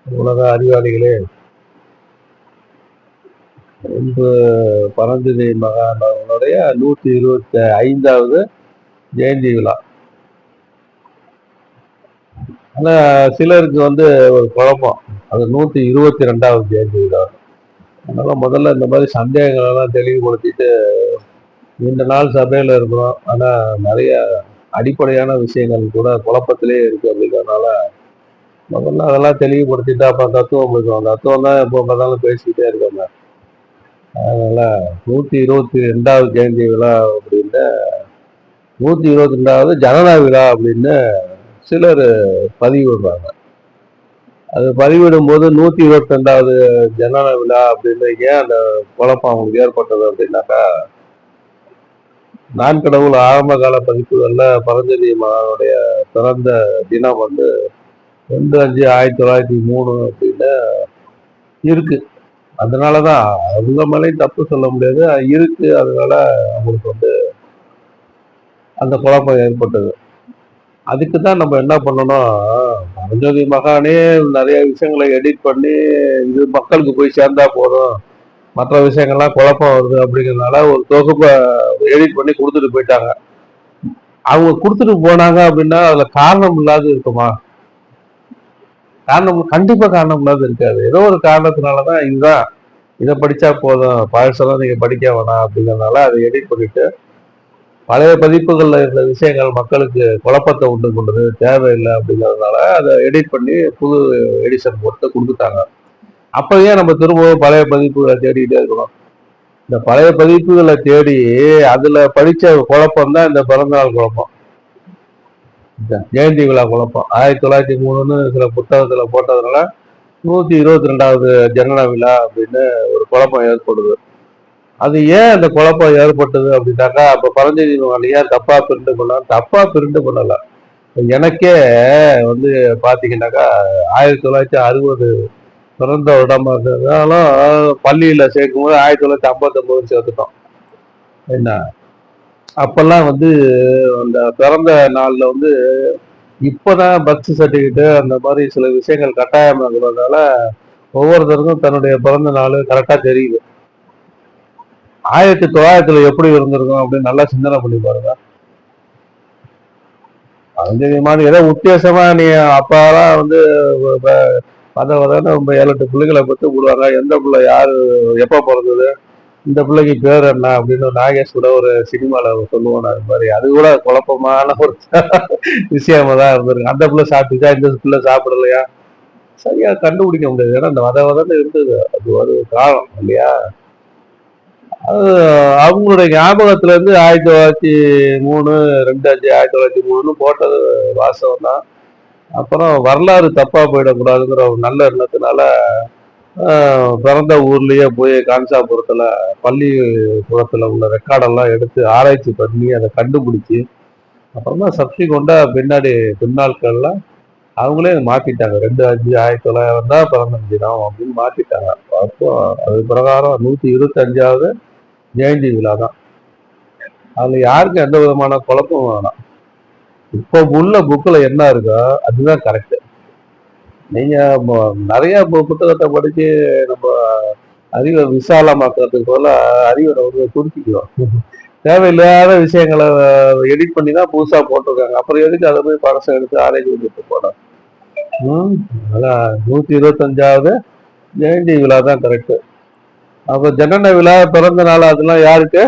உலக அறிவாளிகளே, இன்று பரஞ்சோதி மகானுடைய 125வது ஜெயந்தி விழா. ஆனா சிலருக்கு ஒரு குழப்பம், அது 122வது ஜெயந்தி விழா. அதனால முதல்ல இந்த மாதிரி சந்தேகங்கள் எல்லாம் தெளிவுபடுத்திட்டு நீண்ட நாள் சபையில இருக்கிறோம். ஆனா நிறைய அடிப்படையான விஷயங்கள் கூட குழப்பத்திலே இருக்கு. அப்படிங்கிறதுனால முதல்ல அதெல்லாம் தெளிவுபடுத்திட்டு அப்புறம் தத்துவம் இருக்கும். தத்துவம் தான் எப்போ பார்த்தாலும் பேசிக்கிட்டே இருக்காங்க. அதனால 122வது ஜெயந்தி விழா அப்படின்னு 122வது ஜனன விழா அப்படின்னு சிலர் பதிவிடுறாங்க. அது பதிவிடும் போது 122வது ஜனன விழா அப்படின்னு ஏன் அந்த குழப்பம் அவங்களுக்கு ஏற்பட்டது அப்படின்னாக்கா, நான் கடவுள் ஆரம்ப கால பதிப்புகள்ல பரஞ்சோதி மகானுடைய பிறந்த தினம் 2/5/1903 அப்படின்னு இருக்கு. அதனாலதான் அவங்க மேலேயும் தப்பு சொல்ல முடியாது, இருக்கு. அதனால அவங்களுக்கு அந்த குழப்பம் ஏற்பட்டது. அதுக்கு தான் நம்ம என்ன பண்ணணும், பரஞ்சோதி மகானே நிறைய விஷயங்களை எடிட் பண்ணி இது மக்களுக்கு போய் சேர்ந்தா போதும், மற்ற விஷயங்கள்லாம் குழப்பம் வருது அப்படிங்கிறதுனால ஒரு தொகுப்பை எடிட் பண்ணி கொடுத்துட்டு போயிட்டாங்க. அவங்க கொடுத்துட்டு போனாங்க அப்படின்னா அதுல காரணம் இல்லாத இருக்குமா? காரணம் கண்டிப்பா காரணம் இல்லாத இருக்காது. ஏதோ ஒரு காரணத்தினாலதான் இதுதான், இதை படிச்சா போதும், பழசெல்லாம் நீங்க படிக்க வேணாம் அப்படிங்கிறதுனால அதை எடிட் பண்ணிட்டு பழைய பதிப்புகள்ல இருந்த விஷயங்கள் மக்களுக்கு குழப்பத்தை உண்டு கொண்டது, தேவையில்லை அப்படிங்கிறதுனால அதை எடிட் பண்ணி புது எடிஷன் போட்டு கொடுத்துட்டாங்க. அப்பயே நம்ம திரும்பவும் பழைய பதிப்புகளை தேடிக்கிட்டே இருக்கணும். இந்த பழைய பதிப்புகளை தேடி அதுல படிச்ச குழப்பம் தான் இந்த பிறந்தநாள் குழப்பம், ஜெயந்தி விழா குழப்பம். 1903ன்னு சில புத்தகத்துல போட்டதுனால 122வது ஜனன விழா அப்படின்னு ஒரு குழப்பம் ஏற்படுது. அது ஏன் அந்த குழப்பம் ஏற்பட்டது அப்படின்னாக்கா, அப்ப பரஞ்சோதி ஏன் தப்பா பிரிண்ட் பண்ணலாம்? தப்பா பிரிண்ட் பண்ணல. எனக்கே பாத்தீங்கன்னாக்கா 1960 பிறந்த இடமா இருந்தாலும் பள்ளியில சேர்க்கும் போது 1959 சேர்த்துட்டோம். என்ன அப்பெல்லாம் அந்த பிறந்த நாள்ல இப்பதான் பர்த் சர்டிபிகேட் அந்த மாதிரி சில விஷயங்கள் கட்டாயமாகிறதுனால ஒவ்வொருத்தருக்கும் தன்னுடைய பிறந்த நாள் கரெக்டா தெரியுது. 1900 எப்படி இருந்திருக்கும் அப்படின்னு நல்லா சிந்தனை பண்ணி பாருங்க. மாதிரி ஏதோ உத்தேசமா நீ அப்பெல்லாம் அதை 7-8 பிள்ளைகளை பத்து விடுவாங்க. எந்த பிள்ளை யாரு எப்ப பிறந்தது, இந்த பிள்ளைக்கு பேர் என்ன அப்படின்னு நாகேஷ் கூட ஒரு சினிமால சொல்லுவோம். அது மாதிரி அது கூட குழப்பமான ஒரு விஷயமா தான் இருந்திருக்கு. அந்த பிள்ளை சாப்பிட்டுச்சா, இந்த பிள்ளை சாப்பிடலையா, சரியா கண்டுபிடிக்க முடியாது. ஏன்னா அந்த வதன்னு இருந்தது, அது ஒரு காலம் இல்லையா. அது அவங்களுடைய ஞாபகத்துல இருந்து 1903 2/5/1903 போட்டது வாசகம் தான். அப்புறம் வரலாறு தப்பா போயிடக்கூடாதுங்கிற ஒரு நல்ல எண்ணத்தினால பிறந்த ஊர்லயே போய் காஞ்சாபுரத்துல பள்ளிக்கூடத்துல உள்ள ரெக்கார்டெல்லாம் எடுத்து ஆராய்ச்சி பண்ணி அதை கண்டுபிடிச்சி அப்புறமா சப்சிக்வெண்டா பின்னாட்கள்ல அவங்களே மாத்திட்டாங்க. 2/5/1900 தான் பிறந்த தினம் அப்படின்னு மாத்திட்டாங்க. அப்போ அது பிரகாரம் 125வது ஜெயந்தி விழா தான். அதுல யாருக்கும் எந்த விதமான குழப்பமும் வேணாம். இப்போ உள்ள புக்ல என்ன இருக்கோ அதுதான் கரெக்ட். நீங்க நிறைய புத்தகத்தை படிச்சு நம்ம அறிவை விசாலமாக்குறதுக்கு போல அறிவை குறிப்பிக்கிறோம். தேவையில்லாத விஷயங்களை எடிட் பண்ணி தான் புதுசா போட்டிருக்காங்க. அப்புறம் எதுக்கு அதை போய் படத்தை எடுத்து ஆராய்ச்சி பண்ணிட்டு போனோம். அதான் 125வது ஜெயந்தி விழா தான் கரெக்ட். அப்ப ஜனன விழா, பிறந்த நாள் அதெல்லாம் யாருக்கு?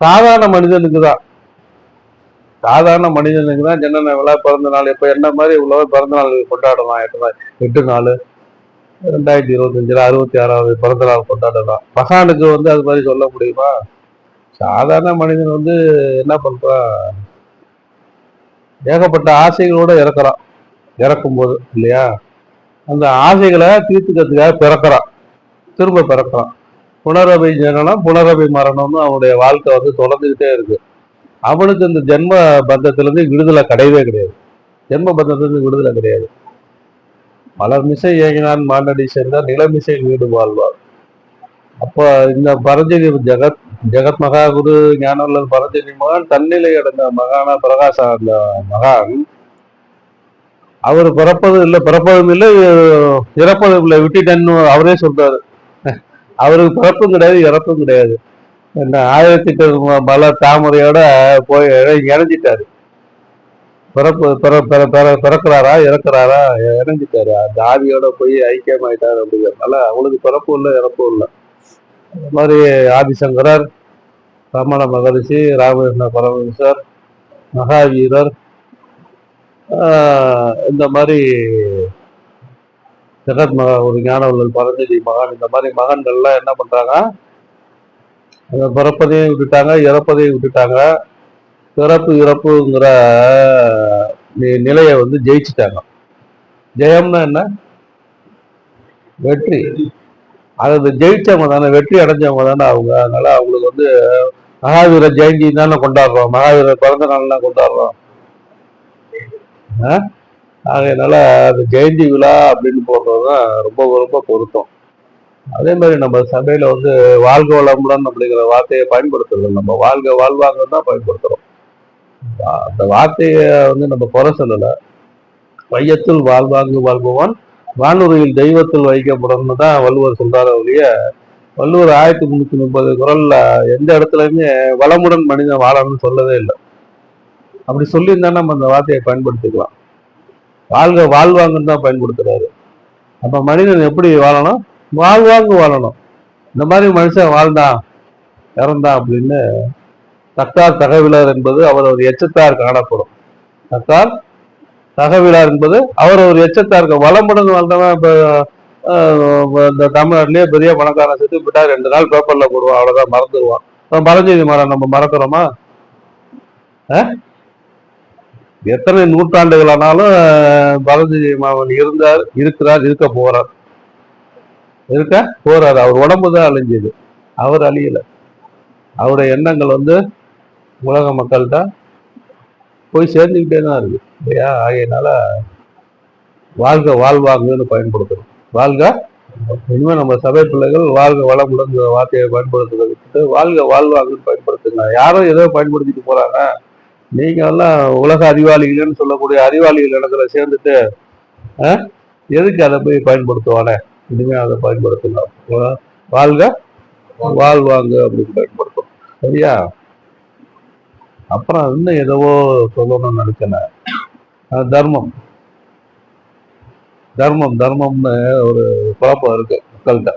சாதாரண மனிதனுக்கு தான். சாதாரண மனிதனுக்கு தான் ஜனன விழா, பிறந்த நாள். இப்ப என்ன மாதிரி உள்ளவர் பிறந்த நாள் கொண்டாடலாம். 8/4/2025 66வது பிறந்த நாள் கொண்டாடலாம். மகானுக்கு அது மாதிரி சொல்ல முடியுமா? சாதாரண மனிதன் என்ன பண்றான், ஏகப்பட்ட ஆசைகளோட இறக்குறான். இறக்கும் போது இல்லையா, அந்த ஆசைகளை தீர்த்துக்கிறதுக்காக பிறக்கிறான், திரும்ப பிறக்கிறான். புனரபை ஜனனம் புனரபை மரணம்னு அவனுடைய வாழ்க்கை தொடர்ந்துகிட்டே இருக்கு. அவனுக்கு இந்த ஜென்ம பந்தத்திலிருந்து விடுதலை கிடையவே கிடையாது. ஜென்ம பந்தத்திலிருந்து விடுதலை கிடையாது. மலர் மிசை ஏகினான் மாண்டடி சேர்ந்தார், நிலமிசை வீடு வாழ்வார். அப்போ இந்த பரஞ்சோதி ஜெகத் மகாகுரு ஞானவல்லல் பரஞ்சோதி மகான் தன்னிலை அடைந்த மகானா பிரகாச அந்த மகான் அவர் பிறப்பதும் இல்லை, இறப்பதும் இல்லை, விட்டுட்டேன்னு அவரே சொல்றாரு. அவருக்கு பிறப்பும் கிடையாது, இறப்பும் கிடையாது. என்ன 1008 மலர் தாமரையோட போய் இணைஞ்சிட்டாரு. பிறக்கிறாரா இறக்குறாரா, இணைஞ்சிட்டாரு. அந்த ஆவியோட போய் ஐக்கியமாயிட்டாரு. அப்படிங்கிறதுனால அவளுக்கு பிறப்பும் இல்லை, இறப்பும் இல்லை. அது மாதிரி ஆதிசங்கரர், ரமண மகரிஷி, ராமகிருஷ்ண பரமஹம்சர், மகாவீரர், இந்த மாதிரி ஜெகத் ஒரு ஞானவர்கள், பரஞ்சலி மகான், இந்த மாதிரி மகான்கள்லாம் என்ன பண்றாங்க, பிறப்பதையும் விட்டுட்டாங்க, இறப்பதையும் விட்டுட்டாங்க. பிறப்பு இறப்புங்கிற நிலையை வந்து ஜெயிச்சுட்டாங்க. ஜெயம்னா என்ன? வெற்றி. அது ஜெயிச்சவங்க தானே, வெற்றி அடைஞ்சவங்க தானே அவங்க. அதனால அவங்களுக்கு வந்து மகாவீரர் ஜெயந்தி தானே கொண்டாடுறோம், மகாவீரர் பிறந்த நாள்லாம் கொண்டாடுறோம். அதனால அந்த ஜெயந்தி விழா அப்படின்னு போடுறதுதான் ரொம்ப ரொம்ப பொருத்தம். அதே மாதிரி நம்ம சபையில வந்து வாழ்க வளமுடன் அப்படிங்கிற வார்த்தையை பயன்படுத்துறது, நம்ம வாழ்க வாழ்வாங்க தான் பயன்படுத்துறோம். அந்த வார்த்தையை வந்து நம்ம குறை சொல்லல. வையத்தில் வாழ்வாங்கு வாழ்பவன் வானுரையில் தெய்வத்தில் வைக்கப்படணும்னு தான் வள்ளுவர் சொல்றாரு ஒழிய, வள்ளுவர் 1330 குரல்ல எந்த இடத்துலயுமே வளமுடன் மனிதன் வாழணும்னு சொல்லவே இல்லை. அப்படி சொல்லியிருந்தா நம்ம அந்த வார்த்தையை பயன்படுத்திக்கலாம். வாழ்க வாழ்வாங்கன்னு தான் பயன்படுத்துறாரு. அப்ப மனிதன் எப்படி வாழணும்? வாழ்வாங்கு வாழணும். இந்த மாதிரி மனுஷன் வாழ்ந்தான் இறந்தான் அப்படின்னு தக்கார் தகவிலர் என்பது அவர் ஒரு எச்சத்தார் காணப்படும். தக்கார் தகவிலார் என்பது அவர் ஒரு எச்சத்தாருக்கு. வளமுடன் வாழ்ந்தவன் இப்ப இந்த தமிழ்நாட்டிலேயே பெரிய பணக்காரன் செத்து போட்டா 2 நாள் பேப்பர்ல போடுவான், அவ்வளவுதான், மறந்துடுவான். பரஞ்சோதி மரம் நம்ம மறக்கிறோமா? எத்தனை நூற்றாண்டுகள் ஆனாலும் பரஞ்சோதி மாவன் இருக்கிறார், இருக்க போறார். அவர் உடம்புதான் அழிஞ்சது, அவர் அழியல. அவருடைய எண்ணங்கள் வந்து உலக மக்கள்கிட்ட போய் சேர்ந்துக்கிட்டே தான் இருக்கு இல்லையா? ஆகையினால வாழ்க வாழ்வாங்கன்னு பயன்படுத்தணும். வாழ்க, இனிமே நம்ம சபை பிள்ளைகள் வாழ்க வளமுடன் வார்த்தையை பயன்படுத்துறதை விட்டுட்டு வாழ்க வாழ்வாங்கன்னு பயன்படுத்துங்க. யாரும் ஏதோ பயன்படுத்திட்டு போறாங்க. நீங்க எல்லாம் உலக அறிவாளிகள்னு சொல்லக்கூடிய அறிவாளிகள் இடத்துல சேர்ந்துட்டு எதுக்கு அதை போய் பயன்படுத்துவானே? இனிமே அதை பயன்படுத்துங்க. வாழ்க வாழ்வாங்க அப்படின்னு பயன்படுத்தும். சரியா? அப்புறம் இன்னும் எதவோ சொல்லணும்னு நினைச்சேன். தர்மம் தர்மம் தர்மம்னு ஒரு குழப்பம் இருக்கு மக்கள்கிட்ட.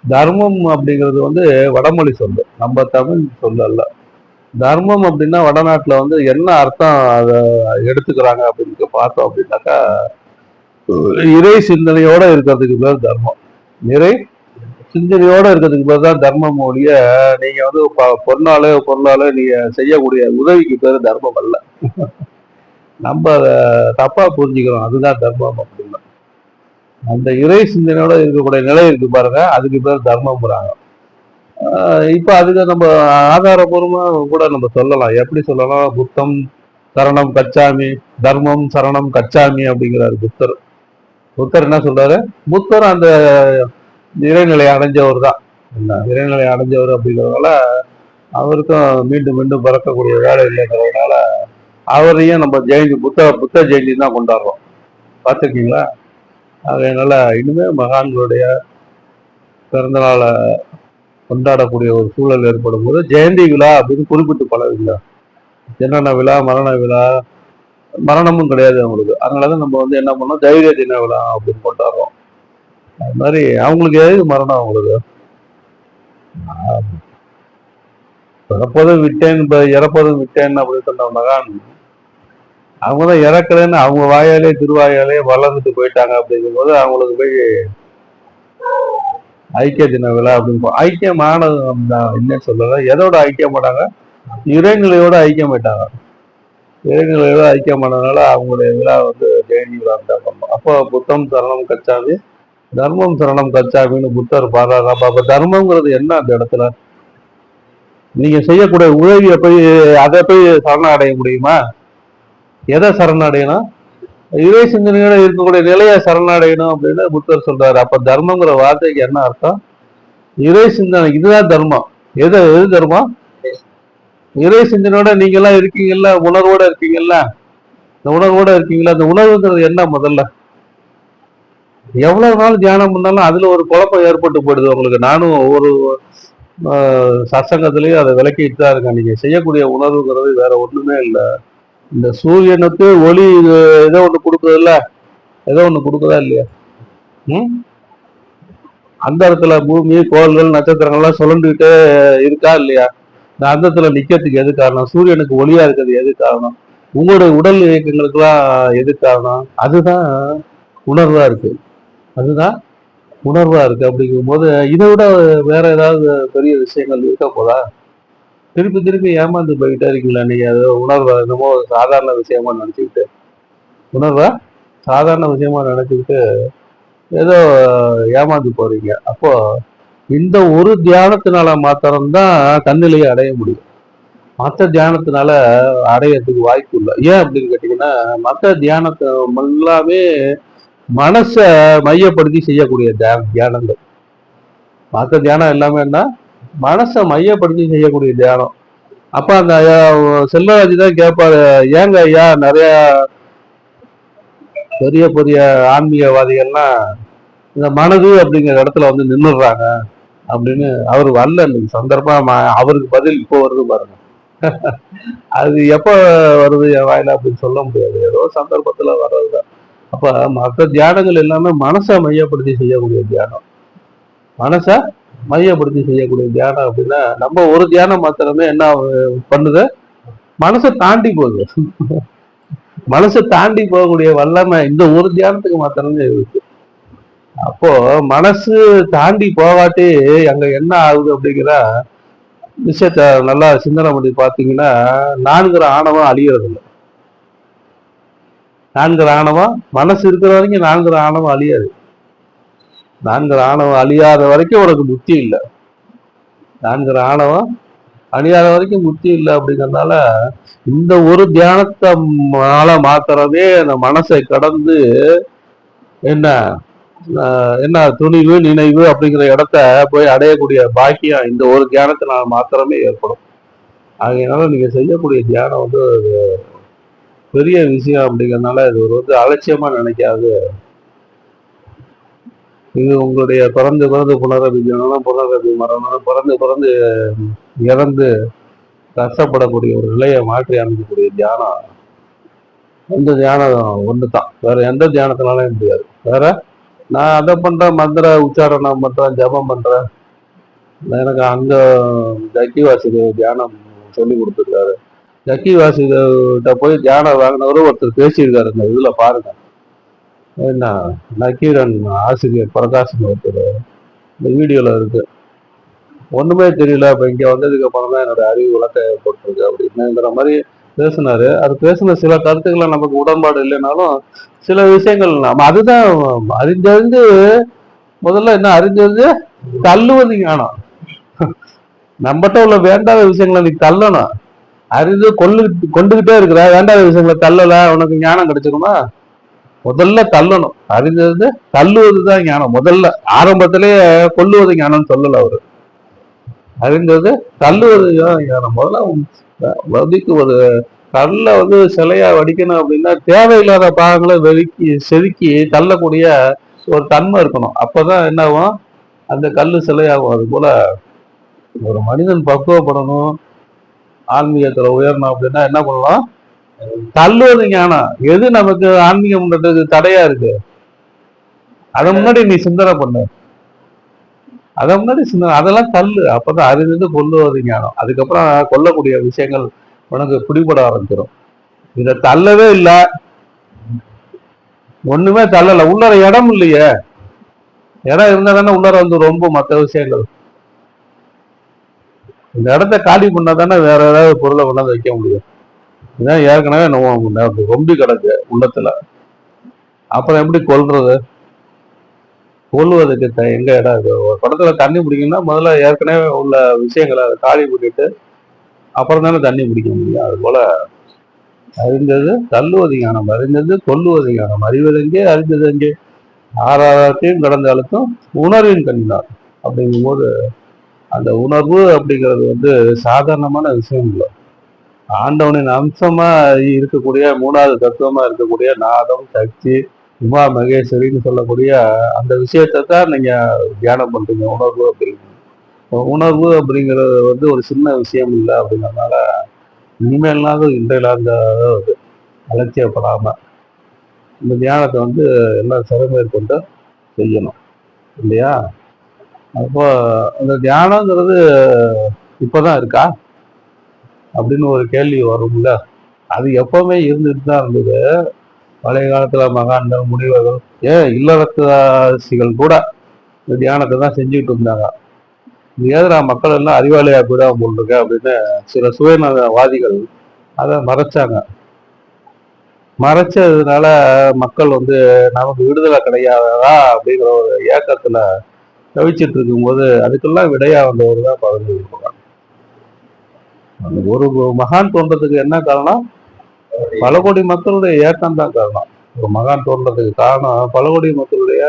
தர்மம் அப்படிங்கிறது வந்து வடமொழி சொல்லு, நம்ம தமிழ் சொல்லல. தர்மம் அப்படின்னா வடநாட்டுல வந்து என்ன அர்த்தம் அதை எடுத்துக்கிறாங்க அப்படின்னு பார்த்தோம் அப்படின்னாக்கா, இறை சிந்தனையோட இருக்கிறதுக்கு பேர் தர்மம். இறை சிந்தனையோட இருக்கிறதுக்கு பேர் தான் தர்மம் ஒழிய, நீங்க வந்து பொருளாலே நீங்க செய்யக்கூடிய உதவிக்கு பேர் தர்மம் அல்ல. நம்ம அதை தப்பா புரிஞ்சுக்கிறோம். அதுதான் தர்மம் அப்படின்னா. அந்த இறை சிந்தனையோட இருக்கக்கூடிய நிலை இருக்கு பாருங்க, அதுக்கு பேர் தர்மம்ங்கிறாங்க. இப்ப அதுக்கு நம்ம ஆதாரபூர்வமா கூட நம்ம சொல்லலாம். எப்படி சொல்லலாம்? புத்தம் சரணம் கச்சாமி, தர்மம் சரணம் கச்சாமி அப்படிங்கிறாரு புத்தர். புத்தர் என்ன சொல்றாரு? புத்தர் அந்த இறைநிலை அடைஞ்சவர் தான். இறைநிலை அடைஞ்சவர் அப்படிங்கிறதுனால அவருக்கும் மீண்டும் மீண்டும் பிறக்கக்கூடிய வேலை இல்லைங்கிறதுனால அவரையும் நம்ம ஜெயந்தி புத்த ஜெயந்தி தான் கொண்டாடுறோம். பார்த்துருக்கீங்களா? அதனால இனிமே மகான்களுடைய பிறந்த நாளை கொண்டாடக்கூடிய ஒரு சூழல் ஏற்படும் போது ஜெயந்தி விழா அப்படின்னு குறிப்பிட்டு பழகுங்க. ஜனன விழா, மரண விழா, மரணமும் கிடையாது அவங்களுக்கு. அதனாலதான் நம்ம வந்து என்ன பண்ணோம், தைரிய தின விழா அப்படின்னு கொண்டாடுறோம். அது மாதிரி அவங்களுக்கு எது மரணம்? அவங்களுக்கு பிறப்பதும் விட்டேன், இறப்பதும் விட்டேன் அப்படின்னு சொன்ன மகான் அவங்கதான் இறக்கலன்னு அவங்க வாயாலே திருவாயாலே வளர்ந்துட்டு போயிட்டாங்க. அப்படிங்கும் போது அவங்களுக்கு போய் ஐக்கிய தின விழா அப்படின்னு ஐக்கியமானது என்ன சொல்லல. எதோட ஐக்கியமாட்டாங்க? இறைநிலையோட ஐக்கியமாயிட்டாங்க. இறைநிலையோட ஐக்கியமானதுனால அவங்களுடைய விழா வந்து ஜெயந்தி விழா தான் பண்ணோம். அப்போ புத்தம் சரணம் கச்சாமி, தர்மம் சரணம் கச்சாமின்னு புத்தர் பாடுறாரு. அப்ப தர்மங்கிறது என்ன? அந்த இடத்துல நீங்க செய்யக்கூடிய உதவியை போய் அதை போய் சரணம் அடைய முடியுமா? எதை சரணடையணும்? இறை சிந்தனையோட இருக்கக்கூடிய நிலையை சரணடையணும் அப்படின்னு புத்தர் சொல்றாரு. அப்ப தர்மங்கிற வார்த்தைக்கு என்ன அர்த்தம்? இறை சிந்தனை. இதுதான் தர்மம். எது தர்மம்? இறை சிந்தனையோட நீங்க எல்லாம் இருக்கீங்கல்ல, உணர்வோட இருக்கீங்கல்ல, இந்த உணர்வோட இருக்கீங்களா? அந்த உணர்வுங்கிறது என்ன முதல்ல? எவ்வளவு நாள் தியானம் பண்ணாலும் அதுல ஒரு குழப்பம் ஏற்பட்டு போயிடுது உங்களுக்கு. நானும் ஒவ்வொரு சத்சங்கத்திலயும் அதை விளக்கிட்டு தான் இருக்கேன். நீங்க செய்யக்கூடிய உணர்வுங்கிறது வேற ஒண்ணுமே இல்லை. இந்த சூரியனுக்கு ஒளி ஏதோ ஒண்ணு கொடுக்குது இல்ல, ஏதோ ஒண்ணு கொடுக்குதா இல்லையா? அந்த இடத்துல பூமி, கோள்கள், நட்சத்திரங்கள்லாம் சுழண்டுகிட்டே இருக்கா இல்லையா? இந்த அந்தத்துல நிக்கிறதுக்கு எது காரணம்? சூரியனுக்கு ஒளியா இருக்கிறது எது காரணம்? உங்களுடைய உடல் இயக்கங்களுக்கெல்லாம் எது காரணம்? அதுதான் உணர்வா இருக்கு. அதுதான் உணர்வா இருக்கு. அப்படிங்கும் போது இதை விட வேற ஏதாவது பெரிய விஷயங்கள் இருக்க போதா? திருப்பி திருப்பி ஏமாந்து போய்கிட்டே இருக்கீங்களா நீங்க? அது உணர்வை என்னமோ சாதாரண விஷயமா நினைச்சுக்கிட்டு, உணர்வை சாதாரண விஷயமா நினைச்சுக்கிட்டு ஏதோ ஏமாந்து போறீங்க. அப்போ இந்த ஒரு தியானத்தினால மாத்திரம்தான் தன்னிலையை அடைய முடியும். மற்ற தியானத்தினால அடையறதுக்கு வாய்ப்பு இல்லை. ஏன் அப்படின்னு கேட்டீங்கன்னா, மற்ற தியானத்தை எல்லாமே மனசை மையப்படுத்தி செய்யக்கூடிய தியானங்கள். மற்ற தியானம் எல்லாமே என்ன? மனசை மையப்படுத்தி செய்யக்கூடிய தியானம். அப்ப அந்த செல்வராஜ் தான் கேட்பாரு, ஏங்க ஐயா நிறைய பெரிய பெரிய ஆன்மீகவாதிகள்லாம் இந்த மனது அப்படிங்கிற இடத்துல வந்து நின்றுடுறாங்க அப்படின்னு. அவர் வரல இன்னைக்கு சந்தர்ப்பம், அவருக்கு பதில் இப்போ வருது பாருங்க. அது எப்ப வருது என் வாயில அப்படின்னு சொல்ல முடியாது, ஏதோ சந்தர்ப்பத்துல வர்றதுதான். அப்ப மற்ற தியானங்கள் எல்லாமே மனசை மையப்படுத்தி செய்யக்கூடிய தியானம். மனசை மையப்படுத்தி செய்யக்கூடிய தியானம் அப்படின்னா, நம்ம ஒரு தியானம் மாத்திரமே என்ன பண்ணுது? மனசை தாண்டி போகுது. மனசை தாண்டி போகக்கூடிய வல்லமை இந்த ஒரு தியானத்துக்கு மாத்திரமே இருக்கு. அப்போ மனசு தாண்டி போகாட்டி அங்க என்ன ஆகுது அப்படிங்கிற விஷயத்த நல்லா சிந்தனை பண்ணி பார்த்தீங்கன்னா, நான்கிற ஆணவம் அழியறது இல்லை. நான்கிற ஆணவம் மனசு இருக்கிற வரைக்கும் நான்கிற ஆணவம் அழியாது. நான்கிற ஆணவம் அழியாத வரைக்கும் உனக்கு புத்தி இல்லை. நான்கிற ஆணவம் அழியாத வரைக்கும் புத்தி இல்லை. அப்படிங்கிறதுனால இந்த ஒரு தியானத்தை மாத்திரமே அந்த மனசை கடந்து என்ன என்ன துணிவு, நினைவு அப்படிங்கிற இடத்த போய் அடையக்கூடிய பாக்கியம் இந்த ஒரு தியானத்தினால மாத்திரமே ஏற்படும். ஆகையினால நீங்க செய்யக்கூடிய தியானம் வந்து பெரிய விஷயம். அப்படிங்கிறதுனால இது ஒரு வந்து அலட்சியமா நினைக்காது. இது உங்களுடைய பிறந்து புனரபி ஜனனம், புனரபி மரணம், பிறந்து இறந்து கஷ்டப்படக்கூடிய ஒரு நிலையை மாற்றி அமைக்கக்கூடிய தியானம் இந்த தியானம் ஒண்ணுதான். வேற எந்த தியானத்தினாலும் முடியாது. வேற நான் அதை பண்றேன், மந்திர உச்சாரணம் பண்றேன், ஜபம் பண்றேன். எனக்கு அங்க ஜக்கி வாசுதேவ் தியானம் சொல்லி கொடுத்துருக்காரு. ஜக்கி வாசுதேவ்கிட்ட போய் தியானம் வாங்கினவரும் ஒருத்தர் பேசியிருக்காரு. இந்த இதுல பாருங்க, என்ன நக்கீரன் ஆசிரியர் பிரகாஷன் ஒருத்தர் இந்த வீடியோல இருக்கு. ஒண்ணுமே தெரியல, இப்ப இங்க வந்ததுக்கு அப்புறம் தான் என்னோட அறிவு விளக்க ஏற்பட்டிருக்கு அப்படின்னுங்கிற மாதிரி பேசினாரு. அது பேசின சில கருத்துக்களை நமக்கு உடன்பாடு இல்லைனாலும் சில விஷயங்கள் நம்ம அதுதான் அறிஞ்சறிந்து முதல்ல என்ன அறிஞ்சது தள்ளுவது ஞானம். நம்மகிட்ட உள்ள வேண்டாத விஷயங்களை நீ தள்ளணும். அறிந்து கொண்டுகிட்டே இருக்கிற வேண்டாத விஷயங்களை தள்ளல, உனக்கு ஞானம் கிடைச்சிருமா? முதல்ல தள்ளணும். அறிஞ்சது தள்ளுவதுதான் ஞானம். முதல்ல ஆரம்பத்திலேயே கொல்லுவது ஞானம் சொல்லல அவரு. அறிந்தது தள்ளுவது ஞானம். முதல்ல வதிக்குவது. கல்ல வந்து சிலையா வடிக்கணும் அப்படின்னா தேவையில்லாத பாகங்களை செதுக்கி தள்ளக்கூடிய ஒரு தன்மை இருக்கணும். அப்பதான் என்ன ஆகும்? அந்த கல்லு சிலையாகும். அது போல ஒரு மனிதன் பக்குவப்படணும், ஆன்மீகத்துல உயரணும் அப்படின்னா என்ன பண்ணலாம்? தள்ளுவது ஞானம். எது நமக்கு ஆன்மீகம் பண்றதுக்கு தடையா இருக்கு, அதை முன்னாடி நீ சிந்தனை பண்ணு. அதை முன்னாடி சிந்தனை, அதெல்லாம் தள்ளு. அப்பதான் அறிந்து கொல்லுவது ஞானம். அதுக்கப்புறம் கொல்லக்கூடிய விஷயங்கள் உனக்கு பிடிபட ஆரம்பிச்சிடும். இதை தள்ளவே இல்லை, ஒண்ணுமே தள்ளல. உள்ளர இடம் இல்லையே. இடம் இருந்தா தானே உள்ளர வந்து ரொம்ப மற்ற விஷயங்கள். இந்த இடத்த காலி பண்ணா தானே வேற ஏதாவது பொருளை கொண்டாந்து வைக்க முடியும். இதான் ஏற்கனவே ரொம்ப கிடக்கு உள்ளத்துல. அப்புறம் எப்படி கொல்றது? கொல்லுவதுக்கு எங்க இடம் இருக்கு? ஒரு படத்துல தண்ணி பிடிக்கணும்னா முதல்ல ஏற்கனவே உள்ள விஷயங்களை காலி பண்ணிட்டு அப்புறம் தானே தண்ணி பிடிக்க முடியும். அது போல அறிந்தது தள்ளுவது ஞானம், அறிந்தது கொல்லுவது ஞானம். அறிவதெங்கே அறிந்தது எங்கே? ஆறாரத்தையும் கடந்த அழுத்தம் உணர்வின் கண்ணினார். அப்படிங்கும் போது அந்த உணர்வு அப்படிங்கிறது வந்து சாதாரணமான விஷயம் இல்லை. ஆண்டவனின் அம்சமா இருக்கக்கூடிய மூணாவது தத்துவமா இருக்கக்கூடிய நாதம், சக்தி, உமா மகேஸ்வரின்னு சொல்லக்கூடிய அந்த விஷயத்தை தான் நீங்க தியானம் பண்றீங்க. உணர்வு அப்படிங்கிறது, உணர்வு அப்படிங்கிறது வந்து ஒரு சின்ன விஷயம் இல்லை அப்படிங்கிறதுனால இனிமேலாவது இன்றையிலாந்த அலட்சியப்படாம இந்த தியானத்தை வந்து எல்லாம் சிறமேற்கொண்டு செய்யணும் இல்லையா? அப்போ அந்த தியானங்கிறது இப்பதான் இருக்கா அப்படின்னு ஒரு கேள்வி வரும்ல. அது எப்பவுமே இருந்துட்டு தான் இருந்தது. பழைய காலத்துல மகான்கள், முனிவர்கள், இல்லறவாசிகள் கூட இந்த தியானத்தை தான் செஞ்சுட்டு இருந்தாங்க. இது ஏதுடா மக்கள் எல்லாம் அறிவாளியா போயிடாம போட்டிருக்க அப்படின்னு சில சுயநலவாதிகள் அதை மறைச்சாங்க. மறைச்சதுனால மக்கள் வந்து நமக்கு விடுதலை கிடையாதா அப்படிங்கிற ஒரு ஏக்கத்துல தவிச்சிட்டு இருக்கும்போது அதுக்கெல்லாம் விடையா வந்தவர் தான் பதஞ்சலி மகான். ஒரு மகான் தோன்றதுக்கு என்ன காரணம்? பல கோடி மக்களுடைய ஏக்கம் தான் காரணம். ஒரு மகான் தோன்றதுக்கு காரணம் பல கோடி மக்களுடைய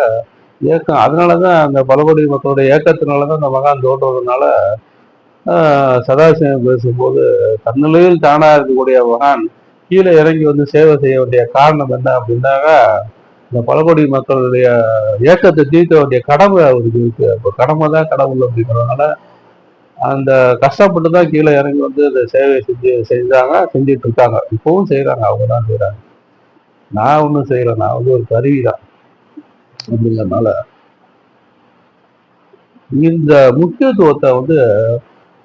ஏக்கம். அதனாலதான் அந்த பல கோடி மக்களுடைய ஏக்கத்தினாலதான் அந்த மகான் தோன்றதுனால சதாசிவம் பேசும்போது தன்னிலையில் தானா இருக்கக்கூடிய மகான் கீழே இறங்கி வந்து சேவை செய்ய வேண்டிய காரணம் என்ன அப்படின்னாக்கா இந்த பல கோடி மக்களுடைய ஏக்கத்தை தீர்க்க வேண்டிய கடமை அவருக்கு இருக்கு. அப்போ கடமை தான் கடவுள் அப்படிங்கிறதுனால அந்த கஷ்டப்பட்டு தான் கீழே இறங்கி வந்து இந்த சேவை செஞ்சுட்டு இருக்காங்க. இப்பவும் செய்யறாங்க, அவங்க தான் செய்யறாங்க. நான் ஒன்றும் செய்யல, நான் வந்து ஒரு கருவி தான் அப்படிங்கிறதுனால இந்த முக்கியத்துவத்தை வந்து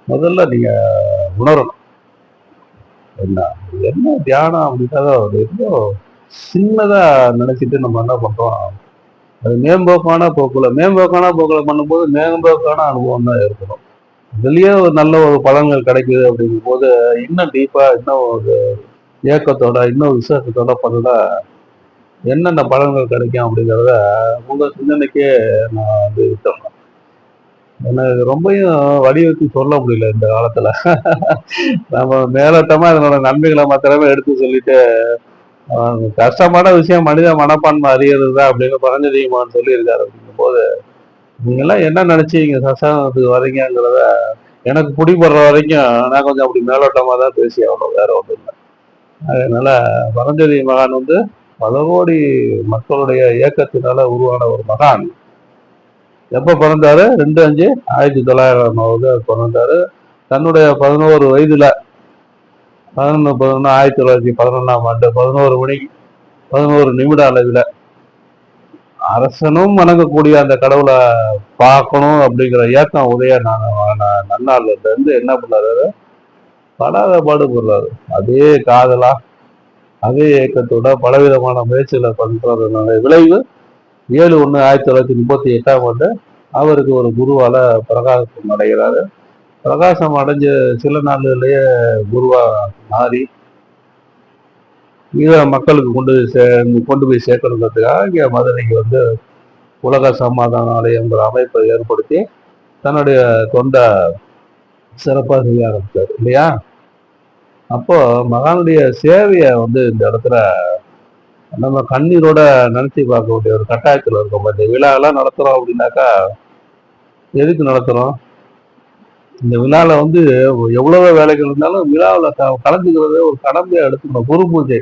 முதல்ல நீங்க உணரணும். என்ன தியானம் அப்படின்னா ஏதோ சின்னதா நினைச்சிட்டு நம்ம என்ன பண்றோம், அது மேம்போக்கான போக்குல பண்ணும்போது மேம்போக்கான அனுபவம் தான் இருக்கணும். இதுலயே ஒரு நல்ல ஒரு பலன்கள் கிடைக்குது அப்படிங்கும் போது இன்னும் டீப்பா, இன்னும் ஒரு ஏக்கத்தோட, இன்னும் விசேஷத்தோட பண்ணுனா என்னென்ன பலன்கள் கிடைக்கும் அப்படிங்கிறத உங்க சிந்தனைக்கே நான் வந்து விட்டோம். எனக்கு ரொம்பையும் வலியுறுத்தி சொல்ல முடியல இந்த காலத்துல. நம்ம மேலோட்டமா இதனோட நன்மைகளை மாத்திரமே எடுத்து சொல்லிட்டு கஷ்டமான விஷயம் மனித மனப்பான்மை அறியறது தான் அப்படின்னு பரஞ்சதிகமான்னு சொல்லியிருக்காரு. அப்படிங்கும் போது நீங்கெல்லாம் என்ன நினைச்சு இங்க சத்சங்கத்துக்கு வரீங்கிறத எனக்கு பிடிபடுற வரைக்கும் நான் கொஞ்சம் அப்படி மேலோட்டமா தான் பேசி ஆகணும், வேற ஒன்றும் இல்லை. அதனால பரஞ்சதி மகான் வந்து பல கோடி மக்களுடைய இயக்கத்தினால உருவான ஒரு மகான். எப்ப பிறந்தாரு? 2/5/1900 பிறந்தாரு. தன்னுடைய 11 வயதுல 11/11/1911 ஆண்டு 11 மணி 11 நிமிட அளவில் அரசனும் வணங்கக்கூடிய அந்த கடவுளை பார்க்கணும் அப்படிங்கிற ஏக்கம் உதய நன்னாள்ல இருந்து என்ன பண்ணாரு, படாத பாடுபடுறாரு. அதே காதலா, அதே ஏக்கத்தோட பலவிதமான முயற்சிகளை பண்றதுனால விளைவு 7/1/1938 ஆண்டு அவருக்கு ஒரு குருவால பிரகாசம் அடைகிறாரு. பிரகாசம் அடைஞ்ச சில நாள்லயே குருவா மாறி இதை மக்களுக்கு கொண்டு போய் சேர்க்கணுங்கிறதுக்காக இங்கே மதுரைக்கு வந்து உலக சமாதான ஆலயங்கிற அமைப்பை ஏற்படுத்தி தன்னுடைய தொண்டை சிறப்பாக செய்ய ஆரம்பிச்சார் இல்லையா? அப்போ மகானுடைய சேவையை வந்து இந்த இடத்துல நம்ம கண்ணீரோட நினைச்சு பார்க்க வேண்டிய ஒரு கட்டாயத்தில் இருக்கோம். இந்த விழாவெல்லாம் நடத்துறோம் அப்படின்னாக்கா எதுக்கு நடத்துறோம்? இந்த விழாவில் வந்து எவ்வளவு வேலைகள் இருந்தாலும் விழாவில் கலந்துக்கிறத ஒரு கடமையை எடுத்துக்கணும். குரு பூஜை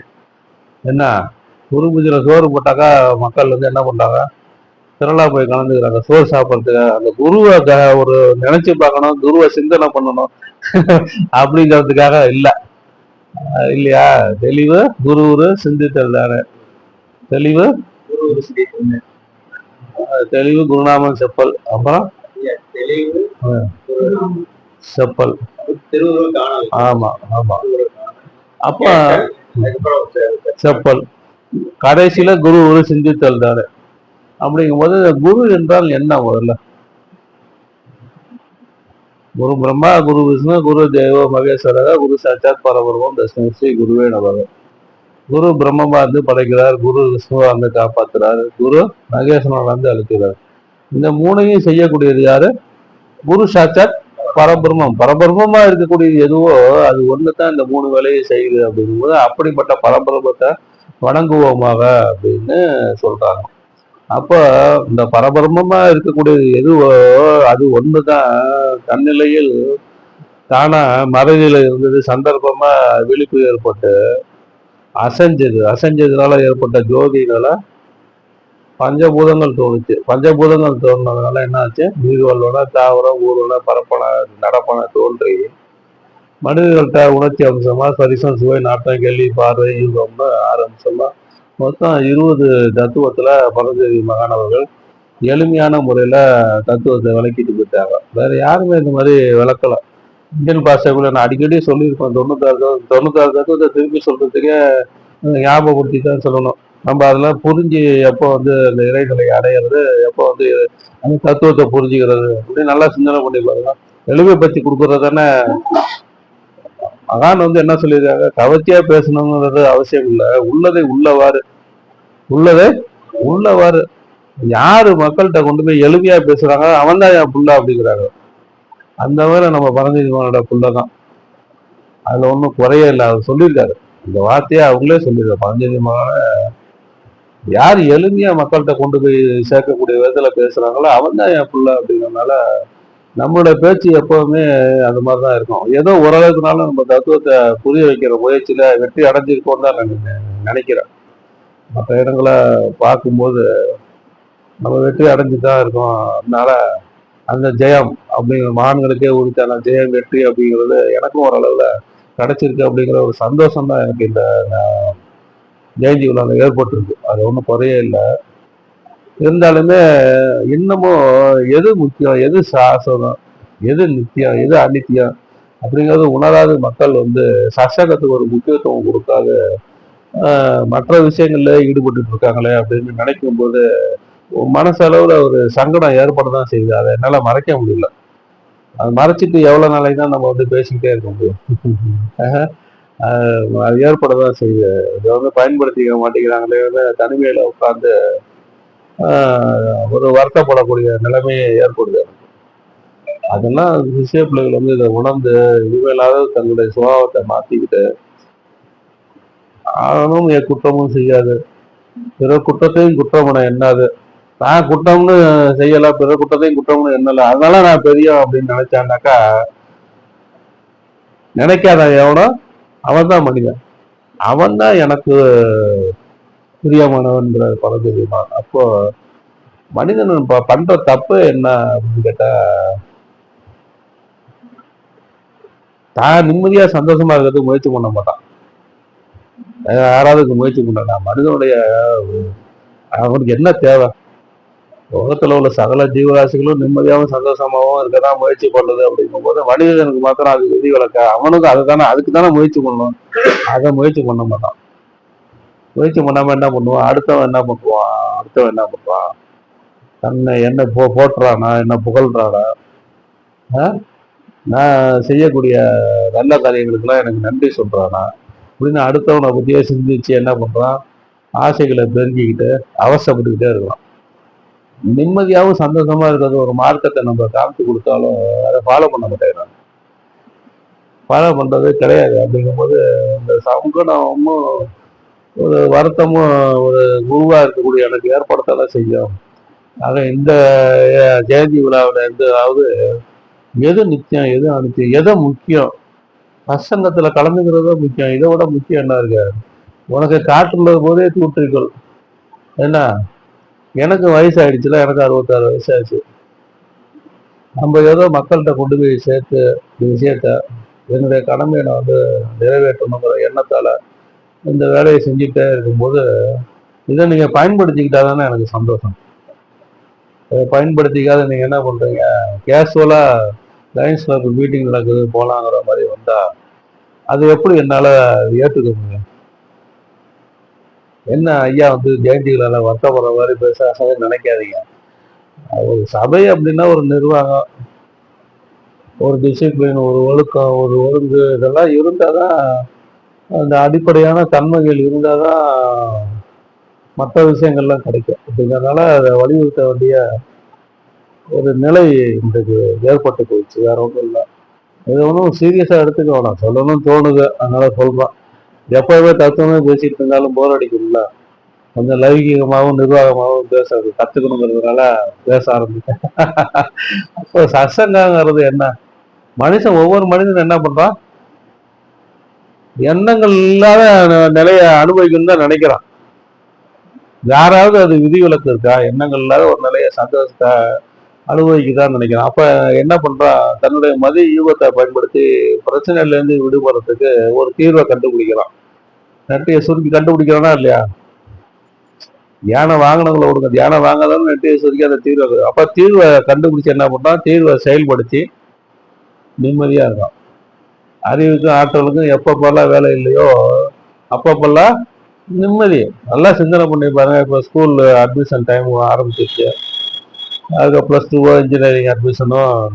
என்ன, குரு பூஜையில சோறு போட்டாக்கா மக்கள் வந்து என்ன பண்றாங்க, திரளா போய் கலந்துக்கிறாங்க சோறு சாப்பிட்றதுக்கு. அந்த குருவை ஒரு நினைச்சு பார்க்கணும், குருவை சிந்தனை பண்ணணும் அப்படிங்கிறதுக்காக இல்லை இல்லையா? தெளிவு குரு சிந்தித்தல் தானே தெளிவு. தெளிவு குருநாமன் செப்பல், அப்புறம் செப்பல். ஆமா ஆமா. அப்ப செப்பல் கடைசியில குரு சிந்தித்தல் தானே. அப்படிங்கும் போது குரு என்றால் என்ன? முதல்ல குரு பிரம்மா, குரு விஷ்ணு, குரு தேவ மகேஸ்வரக, குரு சாட்சாத் பரபரவம் தஸ்மை ஸ்ரீ குருவே நமக. குரு பிரம்மமா இருந்து படைக்கிறார், குரு விஷ்ணுவா வந்து காப்பாத்துறாரு, குரு மகேஸ்வரன் வந்து அழிக்கிறார். இந்த மூணையும் செய்யக்கூடியது யாரு? குரு சாட்சாத் பரபிரம்மம். பரபிரம்மமா இருக்கக்கூடிய எதுவோ அது ஒண்ணுதான் இந்த 3 வேலையை செய்யுது. அப்படிங்கும்போது அப்படிப்பட்ட பரபிரம்மத்தை வணங்குவோமாக அப்படின்னு சொல்றாங்க. அப்ப இந்த பரபிரம்மமா இருக்கக்கூடிய எதுவோ அது ஒண்ணுதான் தன்னிலையில் தானா மறதியில இருந்தது சந்தர்ப்பமா விழிப்பு ஏற்பட்டு அசைஞ்சதுனால ஏற்பட்ட ஜோதினால பஞ்சபூதங்கள் தோணுச்சு. பஞ்சபூதங்கள் தோணுனதுனால என்ன ஆச்சு, நீர்வளோட தாவரம் ஊர்வன பரப்பன நடப்பன தோன்றி மனிதர்கள்ட்ட உணர்ச்சி அம்சமா சரிசம் சுவை நாட்டம் கேள்வி பார்வை யூகம்னு 6 அம்சமா மொத்தம் 20 தத்துவத்துல பரஞ்சோதி மகானவர்கள் எளிமையான முறையில தத்துவத்தை விளக்கிட்டு போயிட்டாங்க. வேற யாருமே இந்த மாதிரி விளக்கல. இந்தியன் பாஷைக்குள்ள நான் அடிக்கடி சொல்லியிருப்பேன். 96 தத்துவத்தை திருப்பி சொல்றதுக்கே ஞாபகப்படுத்தி தான் சொல்லணும். நம்ம அதெல்லாம் புரிஞ்சு எப்போ வந்து அந்த இறைநிலை அடையிறது, எப்போ வந்து அந்த தத்துவத்தை புரிஞ்சுக்கிறது அப்படின்னு நல்லா சிந்தனை பண்ணி பாருங்க. எளிமைப்படுத்தி கொடுக்கறது தானே. அதான் வந்து என்ன சொல்லியிருக்காங்க, கவர்ச்சியா பேசணுங்கிறது அவசியம் இல்லை, உள்ளதை உள்ளவாறு யாரு மக்கள்கிட்ட கொண்டு போய் எளிமையா பேசுறாங்க அவன் தான் என் புள்ள அப்படிங்கிறாங்க. அந்த மாதிரி நம்ம பரஞ்சோதிமானோட புள்ளதான். அதுல ஒன்றும் குறையே இல்லை. அவர் சொல்லியிருக்காரு இந்த வார்த்தையை, அவங்களே சொல்லியிருக்காரு. பரஞ்சோதிமான யார் எளிமையா மக்கள்கிட்ட கொண்டு போய் சேர்க்கக்கூடிய விதத்துல பேசுறாங்களோ அவன் தான் என் புள்ள அப்படிங்கிறதுனால நம்மளோட பேச்சு எப்பவுமே அது மாதிரிதான் இருக்கும். ஏதோ ஓரளவுக்குனாலும் நம்ம தத்துவத்தை புரிய வைக்கிற முயற்சியில வெற்றி அடைஞ்சிருக்கோம் தான் நான் நினைக்கிறேன். மற்ற இடங்களை பார்க்கும்போது நம்ம வெற்றி அடைஞ்சுதான் இருக்கோம். அதனால அந்த ஜெயம் அப்படிங்கிற மகான்களுக்கே உரித்தான ஜெயம் வெற்றி அப்படிங்கிறது எனக்கும் ஓரளவுல கிடைச்சிருக்கு அப்படிங்கிற ஒரு சந்தோஷம் தான் எனக்கு இந்த ஜெயந்தி விழாவில் ஏற்பட்டிருக்கு. அது ஒன்றும் குறையே இல்லை. இருந்தாலுமே இன்னமும் எது முக்கியம், எது சாசனம், எது நித்தியம், எது அநித்தியம் அப்படிங்கிறது உணராத மக்கள் வந்து சசகத்துக்கு ஒரு முக்கியத்துவம் கொடுக்காது மற்ற விஷயங்கள்ல ஈடுபட்டு இருக்காங்களே அப்படின்னு நினைக்கும் போது மனசளவுல ஒரு சங்கடம் ஏற்படதான் செய்யுது. அதை என்னால மறைக்க முடியல. அது மறைச்சிட்டு எவ்வளவு நாளைக்கு தான் நம்ம வந்து பேசிக்கிட்டே இருக்க முடியும். அது ஏற்படதான் செய்யுது. இதை வந்து பயன்படுத்திக்க மாட்டேங்கிறாங்களே, தனிமையில உட்கார்ந்து ஒரு வருத்தப்படக்கூடிய நிலைமையை ஏற்படுது. அதெல்லாம் விஷய பிள்ளைகள் வந்து இதை உணர்ந்து இனிமேலாவது தன்னுடைய சுபாவத்தை மாத்திக்கிட்டு ஆனும் என் குற்றமும் செய்யாது, பிற குற்றத்தையும் குற்றமுனை எண்ணாது. நான் குற்றம்னு செய்யல, பிற குற்றத்தையும் குற்றம்னு எண்ணல, அதனால நான் பெரிய அப்படின்னு நினைச்சான்னாக்கா நினைக்காத எவனோ அவன் தான் மனிதன். அவன் தான் எனக்கு பிரியமானவன்ற பரஞ்சோதிமா. அப்போ மனிதன் பண்ற தப்பு என்ன அப்படின்னு கேட்டா, தான் நிம்மதியா சந்தோஷமா இருக்கிறதுக்கு முயற்சி பண்ண மாட்டான். யாராவது முயற்சி பண்ணா மனிதனுடைய அவனுக்கு என்ன தேவை? உலகத்துல உள்ள சகல ஜீவராசிகளும் நிம்மதியாகவும் சந்தோஷமாகவும் இருக்கதான் முயற்சி பண்ணுது. அப்படிங்கும் போது மனிதனுக்கு மாத்திரம் அது விதி விளக்க. அவனுக்கு அதுக்கு தானே முயற்சி பண்ணணும். அதை முயற்சி பண்ண மாட்டான். முயற்சி பண்ணாம என்ன பண்ணுவான், அடுத்தவன் என்ன பண்ணுவான், தன்னை என்ன போட்டுறானா, என்ன புகழ்றானா, நான் செய்யக்கூடிய நல்ல காரியங்களுக்கெல்லாம் எனக்கு நன்றி சொல்றானா அப்படின்னு அடுத்தவனை பத்தியே சிந்திச்சு என்ன பண்றான், ஆசைகளை பெருக்கிக்கிட்டு அவசரப்பட்டுக்கிட்டே இருக்கலாம். நிம்மதியாகவும் சந்தோஷமா இருக்கிறது ஒரு மார்க்கத்தை நம்ம காமிச்சு கொடுத்தாலும் அதை ஃபாலோ பண்ண மாட்டேங்கிறாங்க. ஃபாலோ பண்றது கிடையாது. அப்படிங்கும்போது இந்த சங்கடமும் ஒரு வருத்தமும் ஒரு குருவா இருக்கக்கூடிய எனக்கு ஏற்படுத்ததான் செய்யும். ஆக இந்த ஜெயந்தி விழாவில் எதாவது எது நித்தியம், எது அனித்தியம், எதை முக்கியம், சத்சங்கத்துல கலந்துக்கிறதோ முக்கியம். இதை விட முக்கியம் என்ன இருக்கு? உனக்கு காற்றுள்ள போதே தூற்றிக்கொள். என்ன, எனக்கு வயசு ஆயிடுச்சுல, எனக்கு 66 வயசு ஆச்சு. நம்ம ஏதோ மக்கள்கிட்ட கொண்டு போய் சேர்த்து விஷயத்த என்னுடைய கடமையை நான் வந்து நிறைவேற்றணுங்கிற எண்ணத்தால இந்த வேலையை செஞ்சுட்டே இருக்கும்போது இதை நீங்க பயன்படுத்திக்கிட்டா தானே எனக்கு சந்தோஷம். அதை பயன்படுத்திக்காத நீங்க என்ன பண்றீங்க, கேஷுவலா லைன்ஸ் கிளப் மீட்டிங் நடக்குது போலாங்கிற மாதிரி வந்தா அது எப்படி என்னால ஏற்றுக்க முடியும்? என்ன ஐயா வந்து ஜெயந்திகளால வருத்தப்படுற மாதிரி பேச நினைக்காதீங்க. ஒரு சபை அப்படின்னா ஒரு நிர்வாகம், ஒரு டிசிப்ளின், ஒரு ஒழுக்கம், ஒரு ஒழுங்கு, இதெல்லாம் இருந்தாதான், அந்த அடிப்படையான தன்மைகள் இருந்தாதான் மற்ற விஷயங்கள்லாம் கிடைக்கும். அப்படிங்கிறதுனால அதை வலியுறுத்த வேண்டிய ஒரு நிலை இன்றைக்கு ஏற்பட்டு போயிடுச்சு. வேற ஒன்றும் இல்லை. இது ஒன்றும் சீரியஸா எடுத்துக்க வேணாம், சொல்லணும்னு தோணுது அதனால சொல்றேன். எப்பவுமே தத்துவமே பேசிட்டு இருந்தாலும் போர் அடிக்கும்ல. கொஞ்சம் லௌகீகமாகவும் நிர்வாகமாகவும் பேசுறது கத்துக்கணுங்கிறதுனால பேச ஆரம்பிச்சேன். அப்போ சத்சங்கங்கிறது என்ன? மனுஷன் ஒவ்வொரு மனிதனும் என்ன பண்றான், எண்ணங்கள் இல்லாத நிலையை அனுபவிக்கணும்னு தான் நினைக்கிறான். யாராவது அது விதிவிலக்கு இருக்கா? எண்ணங்கள் இல்லாத ஒரு நிலையை சந்தோஷத்தை அனுபவிக்குதான்னு நினைக்கிறான். அப்ப என்ன பண்றான், தன்னுடைய மதி யூகத்தை பயன்படுத்தி பிரச்சனையில இருந்து விடுபடுறதுக்கு ஒரு தீர்வை கண்டுபிடிக்கிறான். நெட்டையை சுருக்கி கண்டுபிடிக்கிறானா இல்லையா? தியானம் வாங்கினவங்களை விடுங்க, தியானம் வாங்காதவங்க நெட்டையை சுருக்கி அந்த தீர்வை, அப்ப தீர்வை கண்டுபிடிச்சு என்ன பண்றான், தீர்வை செயல்படுத்தி நிம்மதியா இருக்கான். அறிவுக்கும் ஆற்றலுக்கும் எப்பப்பெல்லாம் வேலை இல்லையோ அப்பப்பெல்லாம் நிம்மதி. நல்லா சிந்தனை பண்ணி பாருங்க. இப்போ ஸ்கூல் அட்மிஷன் டைம் ஆரம்பிச்சிருச்சு. அதுக்கு +2 இன்ஜினியரிங் அட்மிஷனும்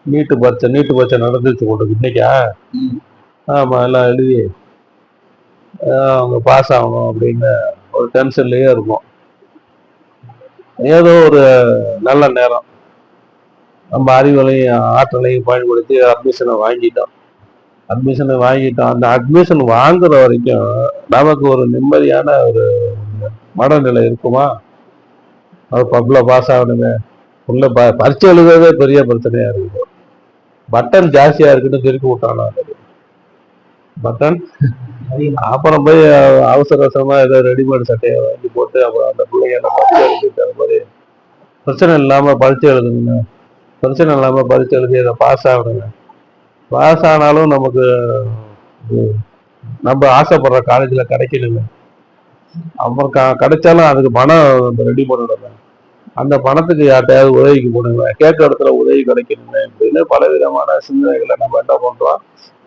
நீட்டு பரீட்சை நடந்துச்சு போட்டு இன்னைக்கா. ஆமா, எல்லாம் எழுதி அவங்க பாஸ் ஆகணும் அப்படின்னு ஒரு டென்ஷன்லயே இருக்கும். ஏதோ ஒரு நல்ல நேரம் நம்ம அறிவுகளையும் ஆற்றலையும் பயன்படுத்தி அட்மிஷனை வாங்கிட்டோம். அந்த அட்மிஷன் வாங்குற வரைக்கும் நமக்கு ஒரு நிம்மதியான ஒரு மனநிலை இருக்குமா? அது பப்ல பாஸ் ஆகணுமே, உள்ள பரீட்சை எழுதுறதே பெரிய பிரச்சனையா இருக்குது. பட்டன் ஜாஸ்தியா இருக்குன்னு திருப்பி விட்டானா பட்டன். அப்புறம் போய் அவசரமா ஏதோ ரெடிமேட் சட்டையை வாங்கி போட்டு அப்புறம் அந்த பிள்ளைங்க பரீட்சை எழுதிட்டு மாதிரி பிரச்சனை இல்லாம பரீட்சை எழுதுங்க, பிரச்சனை இல்லாம பரீட்சை எழுதி அதை பாஸ் ஆகணுங்க. பாஸ் ஆனாலும் நமக்கு நம்ம ஆசைப்படுற காலேஜ்ல கிடைக்கணுங்க. அப்புறம் கிடைச்சாலும் அதுக்கு பணம் ரெடி பண்ணணும். அந்த பணத்துக்கு யார்ட்டையாவது உதவிக்கு போடுங்க, கேட்க இடத்துல உதவி கிடைக்கணுங்க. இப்படின்னு பலவிதமான சிந்தனைகளை நம்ம என்ன பண்றோம்,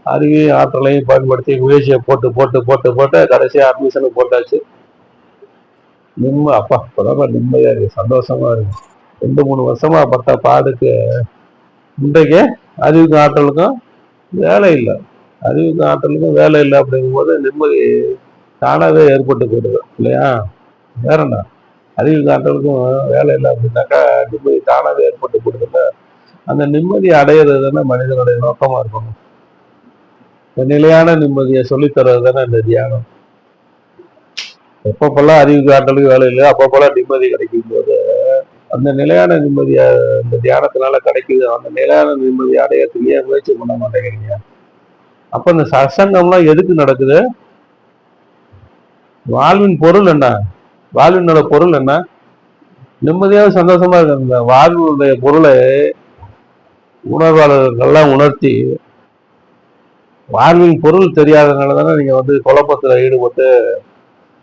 அறிவையும் ஆற்றலையும் பயன்படுத்தி முயற்சியை போட்டு போட்டு போட்டு போட்டு கடைசியா அட்மிஷனுக்கு போட்டாச்சு. அப்பா இப்பதான் நிம்மதியா இருக்கு, சந்தோஷமா இருக்கு. 2-3 வருஷமா பட்ட பாடுக்கு இன்றைக்கு அறிவுக்கும் ஆற்றலுக்கும் வேலை இல்லை. அறிவுக்கும் ஆற்றலுக்கும் வேலை இல்லை அப்படிங்கும்போது நிம்மதி தானாவே ஏற்பட்டு போயிடுது இல்லையா? வேற என்ன, அறிவுக்கு ஆற்றலுக்கும் வேலை இல்லை அப்படின்னாக்கா நிம்மதி தானாவே ஏற்பட்டு போயிடுதுல்ல. அந்த நிம்மதி அடையிறது தானே மனிதனுடைய நோக்கமா இருக்கணும். இந்த நிலையான நிம்மதியை சொல்லித்தரது தானே இந்த தியானம். எப்பப்பெல்லாம் அறிவுக்கு ஆற்றலுக்கு வேலை இல்லை, அப்பப்பெல்லாம் நிம்மதி கிடைக்கும் போது அந்த நிலையான நிம்மதிய இந்த தியானத்தினால கிடைக்குது. அந்த நிலையான நிம்மதியை அடையறதுக்கு ஏன் முயற்சி பண்ண மாட்டேங்கிறீங்க? அப்ப இந்த சத்சங்கம்லாம் எதுக்கு நடக்குது? வாழ்வின் பொருள் என்ன? வாழ்வினோட பொருள் என்ன? நிம்மதியாக சந்தோஷமா இருக்கு. இந்த வாழ்வுடைய பொருளை உணர்வாளர்கள்லாம் உணர்த்தி, வாழ்வின் பொருள் தெரியாதனால தானே நீங்க குழப்பத்துல ஈடுபட்டு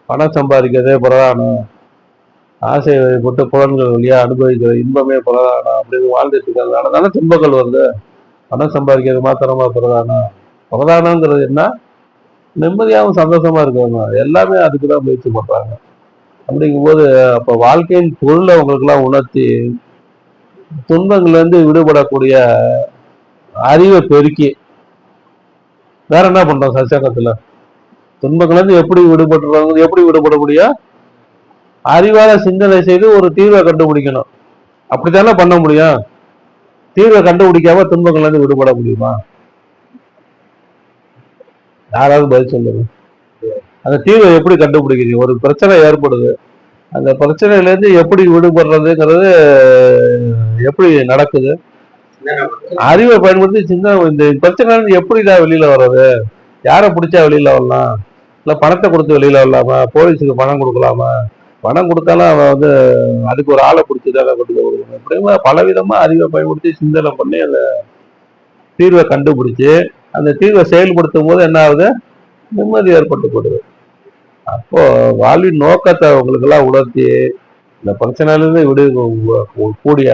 பணம் சம்பாதிக்கிறதே பிரதானம், ஆசை போட்டு புலன்கள் வழியா அனுபவிக்கிற இன்பமே பிரதானம் அப்படின்னு வாழ்ந்துட்டு இருக்கிறதுனால தானே துன்பங்கள் வருது. பணம் சம்பாதிக்கிறது மாத்திரமா பிரதானம்? பிரதானங்கிறது என்ன? நிம்மதியாகவும் சந்தோஷமா இருக்கணும். எல்லாமே அதுக்குதான் முயற்சி பண்றாங்க. அப்படிங்கும்போது அப்ப வாழ்க்கையின் பொருளை அவங்களுக்கெல்லாம் உணர்த்தி துன்பங்கள்ல இருந்து விடுபடக்கூடிய அறிவை பெருக்கி வேற என்ன பண்றோம் சத்சங்கத்துல? துன்பங்கள்ல இருந்து எப்படி விடுபடுறாங்க, எப்படி விடுபட முடியும்? அறிவால சிந்தனை செய்து ஒரு தீர்வை கண்டுபிடிக்கணும். அப்படித்தானே பண்ண முடியும். தீர்வை கண்டுபிடிக்காம துன்பங்கள்ல இருந்து விடுபட முடியுமா? யாராவது பதில் சொல்லுங்க. அந்த தீர்வை எப்படி கண்டுபிடிக்கிறீங்க? ஒரு பிரச்சனை ஏற்படுது, அந்த பிரச்சனையில இருந்து எப்படி விடுபடுறதுங்கிறது எப்படி நடக்குது? அறிவை பயன்படுத்தி சின்ன இந்த பிரச்சனை எப்படிதான் வெளியில வர்றது? யாரை பிடிச்சா வெளியில வரலாம்? இல்ல பணத்தை கொடுத்து வெளியில வரலாமா? போலீஸுக்கு பணம் கொடுக்கலாமா? பணம் கொடுத்தாலும் அவன் அதுக்கு ஒரு ஆளை பிடிச்சதால கொடுக்கணும். இப்படிமா பலவிதமா அறிவை பயன்படுத்தி சிந்தனை பண்ணி அந்த தீர்வை கண்டுபிடிச்சு அந்த தீர்வை செயல்படுத்தும் போது என்ன ஆகுது? நிம்மதி ஏற்பட்டு போடுது. அப்போ வாழ்வின் நோக்கத்தை உங்களுக்கு எல்லாம் உணர்த்தி இந்த பிரச்சனையிலிருந்து கூடிய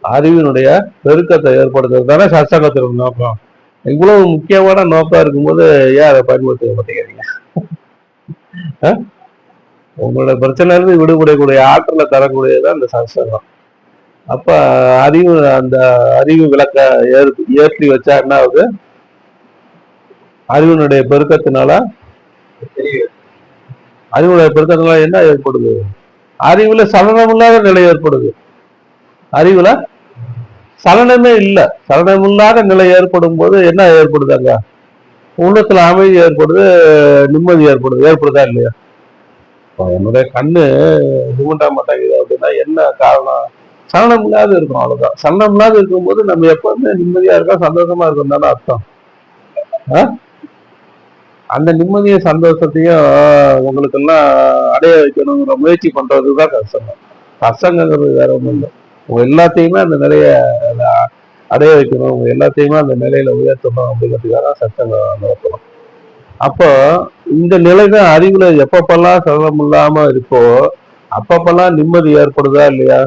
அறிவினுடைய பெருக்கத்தை ஏற்படுத்துறது தானே சத்சங்கத்தின் நோக்கம். இவ்வளவு முக்கியமான நோக்கம் இருக்கும்போது ஏன் அதை பயன்படுத்த மாட்டேங்கிறீங்க? உங்களோட பிரச்சனையிலிருந்து விடுபடக்கூடிய ஆற்றலை தரக்கூடியதான் இந்த சத்சங்கம். அப்ப அந்த அறிவு விளக்க ஏற்றி வச்சா என்ன ஆகுது? அறிவினுடைய பெருக்கத்தினால என்ன ஏற்படுது? அறிவுல சலனமில்லாத நிலை ஏற்படுது. அறிவுல சலனமே இல்லை. சலனமில்லாத நிலை ஏற்படும் போது என்ன ஏற்படுது? அங்க உள்ளத்துல அமைதி ஏற்படுது, நிம்மதி ஏற்படுதா இல்லையா? என்னுடைய கண்ணு நிமிண்ட மாட்டேங்குது அப்படின்னா என்ன காரணம்? சலனம் இல்லாத இருக்கும், அவ்வளவுதான். சலனம் இல்லாத இருக்கும்போது நம்ம எப்பவுமே நிம்மதியா இருக்கோம், சந்தோஷமா இருக்கும் தானே அர்த்தம். அந்த நிம்மதிய சந்தோஷத்தையும் உங்களுக்கு எல்லாம் அடைய வைக்கணுங்கிற முயற்சி பண்றதுதான் கஷ்டம். கஷ்டங்கிறது வேற ஒண்ணும் இல்லை. உங்க எல்லாத்தையுமே அந்த நிலைய அடைய வைக்கணும், உங்க எல்லாத்தையுமே அந்த நிலையில உயர்த்தணும் அப்படிங்கிறதுக்காக சட்டங்க நடத்தணும். அப்போ இந்த நிலைதான் அறிவுல எப்பப்பெல்லாம் சலனம் இல்லாம இருக்கோ அப்பப்பெல்லாம் நிம்மதி ஏற்படுதா இல்லையா?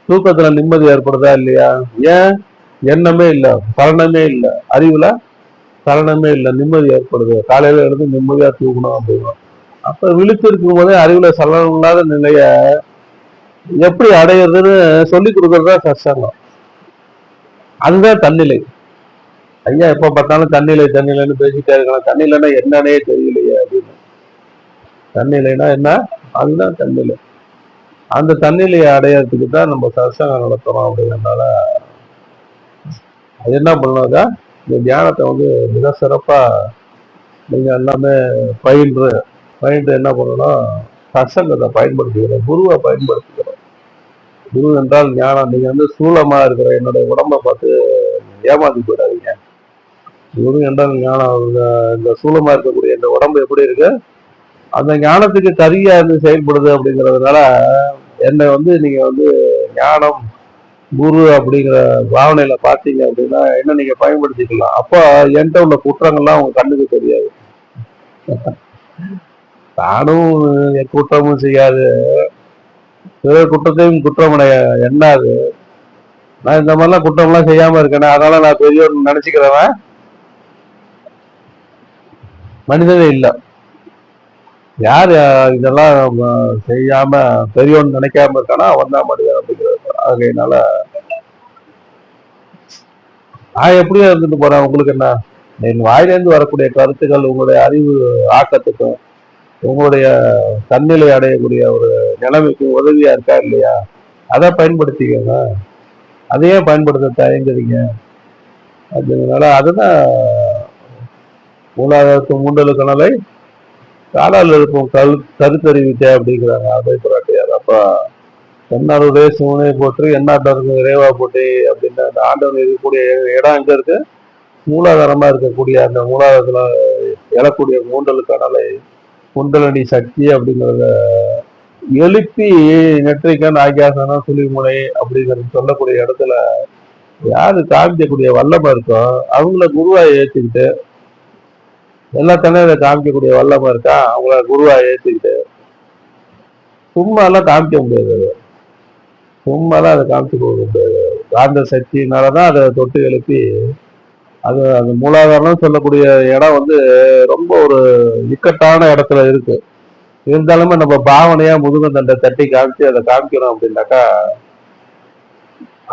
தூக்கத்துல நிம்மதி ஏற்படுதா இல்லையா? ஏன்? எண்ணமே இல்லை, சலனமே இல்லை, அறிவுல சலனமே இல்லை, நிம்மதி ஏற்படுது. காலையில எழுந்து நிம்மதியா தூக்கணும் அப்படின்னு. அப்ப விழித்து இருக்கும் போதே அறிவுல சலனம் இல்லாத நிலைய எப்படி அடையிறதுன்னு சொல்லி கொடுக்கறதா சத்சங்கம். அதுதான் தன்னிலை. ஐயா எப்ப பார்த்தாலும் தன்னிலை தன்னிலைன்னு பேசிட்டே இருக்கலாம். தன்னிலைன்னா என்னன்னே தெரியலையே அப்படின்னு. தன்னிலைன்னா என்ன? அதுதான் தன்னிலை. அந்த தன்னிலையை அடையறதுக்கு தான் நம்ம சத்சங்கம் நடத்துறோம். அப்படிங்கிறதுனால அது என்ன பண்ணாக்கா இந்த தியானத்தை வந்து மிக சிறப்பா நீங்க எல்லாமே பயின்று என்ன பண்ணணும், சத்சங்கத்தை பயன்படுத்திக்கிறோம், குருவை பயன்படுத்திக்கிறோம். குரு என்றால் ஞானம். நீங்க வந்து சூலமா இருக்கிற என்னுடைய உடம்பை பார்த்து ஏமாத்தி போயிடாதீங்க. குரு என்றால் ஞானம். இந்த சூலமா இருக்கக்கூடிய இந்த உடம்பு எப்படி இருக்கு, அந்த ஞானத்துக்கு கரியா இருந்து செயல்படுது. அப்படிங்கிறதுனால என்னை வந்து நீங்க வந்து ஞானம் குரு அப்படிங்கிற பாவனையில பாத்தீங்க அப்படின்னா என்ன நீங்க பயன்படுத்திக்கலாம். அப்போ என்கிட்ட உள்ள குற்றங்கள்லாம் உங்க கண்ணுக்கு தெரியாது. நானும் என் குற்றமும் செய்யாது, பிற குற்றத்தையும் குற்றமுடைய எண்ணாது. நான் இந்த மாதிரிலாம் குற்றம்லாம் செய்யாம இருக்கேன், அதனால நான் பெரியவர் நினைச்சுக்கிறவன் மனிதனே இல்லை. யார் இதெல்லாம் செய்யாம பெரியவன் நினைக்காம இருக்கானா அவன் தான் மனிதன் அப்படிங்கிறது. அதனால நான் எப்படியோ இருந்துட்டு போறேன், உங்களுக்கு என்ன? என் வாயிலேருந்து வரக்கூடிய கருத்துக்கள் உங்களுடைய அறிவு ஆக்கத்துக்கும் உங்களுடைய தன்னிலை அடையக்கூடிய ஒரு நிலைமைக்கு உதவியா இருக்கா இல்லையா? அதை பயன்படுத்திக்கோங்க. அதையே பயன்படுத்த தயங்குறீங்க. அதனால அதுதான் மூலாதாரத்து மூண்டலு கணலை காலால் இருக்கும் கருத்தறிவித்தே அப்படிங்கிறாங்க அபய பிராட்டியார். அப்ப என்னாருடைய சிவனை போட்டு என்னாட்டருக்கு இறைவா போட்டு அப்படின்னு அந்த ஆண்டவன் இருக்கக்கூடிய இடம் எங்க இருக்கு? மூலாதாரமா இருக்கக்கூடிய அந்த மூலாதாரத்துல எழக்கூடிய மூண்டலு கடலை குண்டலடி சக்தி அப்படிங்கிறத எழுப்பி நெற்றிக்கண் ஆகியாசனம் சுழிமுனை அப்படிங்கிறது சொல்லக்கூடிய இடத்துல யாரு காமிக்கக்கூடிய வல்லமை இருக்கோ அவங்கள குருவா ஏற்றிக்கிட்டு, எல்லாத்தனையும் அதை காமிக்கக்கூடிய வல்லமை இருக்கா அவங்கள குருவா ஏற்றிக்கிட்டு, சும்மா எல்லாம் காமிக்க முடியாது. சும்மாலாம் அதை காமிச்சு கொடுக்க முடியாது. காந்த சக்தினாலதான் அதை தொட்டு எழுப்பி அது அந்த மூலாதாரம் சொல்லக்கூடிய இடம் வந்து ரொம்ப ஒரு இக்கட்டான இடத்துல இருக்கு. இருந்தாலுமே நம்ம பாவனையா முதுகந்தண்டை தட்டி காமிச்சு அதை காமிக்கணும் அப்படின்னாக்கா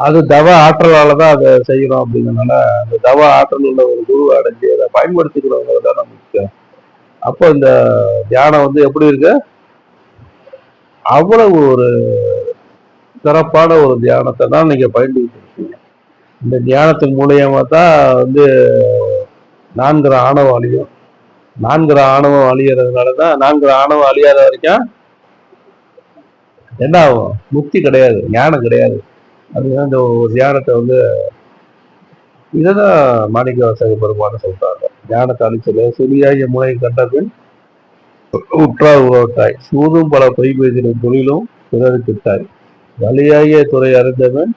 அது தவ ஆற்றலாலதான் அதை செய்யணும். அப்படிங்கிறதுனால அந்த தவ ஆற்றல் உள்ள ஒரு குரு அடைஞ்சு அதை பயன்படுத்திக்கணுங்கிறத நமக்கு. அப்போ இந்த தியானம் வந்து எப்படி இருக்கு, அவ்வளவு ஒரு சிறப்பான ஒரு தியானத்தை தான் நீங்க பயன்படுத்திருக்கீங்க. இந்த தியானத்தின் மூலியமா தான் வந்து 4 ஆணவம் அழியும். 4 ஆணவம் அழியறதுனாலதான் 4 ஆணவம் அழியாத வரைக்கும் என்ன ஆகும்? முக்தி கிடையாது, ஞானம் கிடையாது. அதுதான் இந்த ஒரு தியானத்தை வந்து இததான் மாணிக்க வாசக பெருமான்னு சொல்றாங்க. ஞானத்தை அழிச்சல சுரியாகிய முனை கண்ட பின் உற்றார் உறவட்டாய் சூதும் பல பொய் பேசின தொழிலும் பிறருக்கிட்டாய் வழியாகிய துறை அறிந்தவன்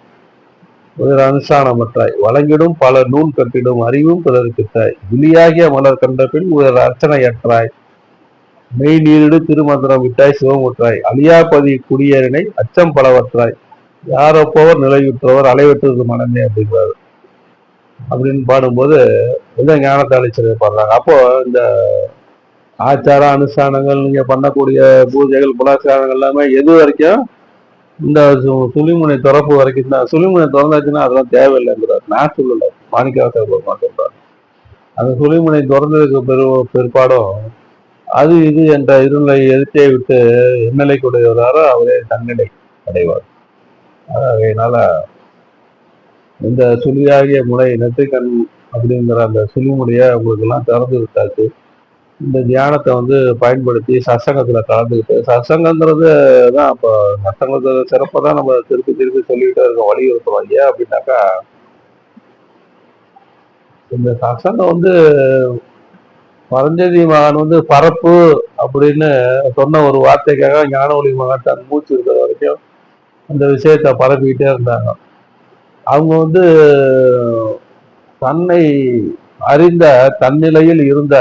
ஒரு அனுஷ்டானமற்றாய் வழங்கிடும் பல நூல் கட்டிடும் அறிவும் பிறருக்கிட்டாய் விழியாகிய மலர் கண்ட பின் ஒரு அர்ச்சனையற்றாய் மெய் நீரிடு திருமந்திரம் விட்டாய் சிவமுற்றாய் அழியாபதி குடியேறினை அச்சம் பலவற்றாய் யாரப்போவர் நிலையுற்றவர் அலைவற்றது மனமே அப்படிங்கிறாரு. அப்படின்னு பாடும்போது இதை ஞானத்தை அழிச்சதை பாடுறாங்க. அப்போ இந்த ஆச்சார அனுஷ்டானங்கள் நீங்க பண்ணக்கூடிய பூஜைகள் புலாச்சாரங்கள் எல்லாமே எது வரைக்கும் இந்த சுழிமுனை திறப்பு வரைக்கும் தான். சுழிமுனை திறந்தாச்சுன்னா அதெல்லாம் தேவையில்லைங்கிறார். நான் சொல்லல, மாணிக்கவாசகர் பெருமான் சொல்றாரு. அந்த சுழிமுனை திறந்ததுக்கு பிற்பாடும் அது இது என்ற இருநிலை எதிர்த்தே விட்டு எந்நிலைக்குடையவராரோ அவரே தன்னிலை அடைவார். அதனால இந்த சுழியாகிய முனை நெற்றிக்கண் அப்படிங்கிற அந்த சுழிமுனைய உங்களுக்கு எல்லாம் திறந்து விட்டாச்சு. இந்த தியானத்தை வந்து பயன்படுத்தி சத்சங்கத்துல கலந்துக்கிட்டு, சத்சங்கங்கிறது தான் இப்போ சத்சங்கத்தோட சிறப்பை தான் நம்ம திருப்பி திருப்பி சொல்லிக்கிட்டே இருக்கோம், வலியுறுத்துறோம். ஏன் அப்படின்னாக்கா, இந்த சத்சங்கம் வந்து பரஞ்சோதி மகான் வந்து பரப்பு அப்படின்னு சொன்ன ஒரு வார்த்தைக்காக ஞானஒளி மகான் தன் மூச்சு இருக்கிற வரைக்கும் அந்த விஷயத்த பரப்பிக்கிட்டே இருந்தாங்க. அவங்க வந்து தன்னை அறிந்த, தன்னிலையில் இருந்த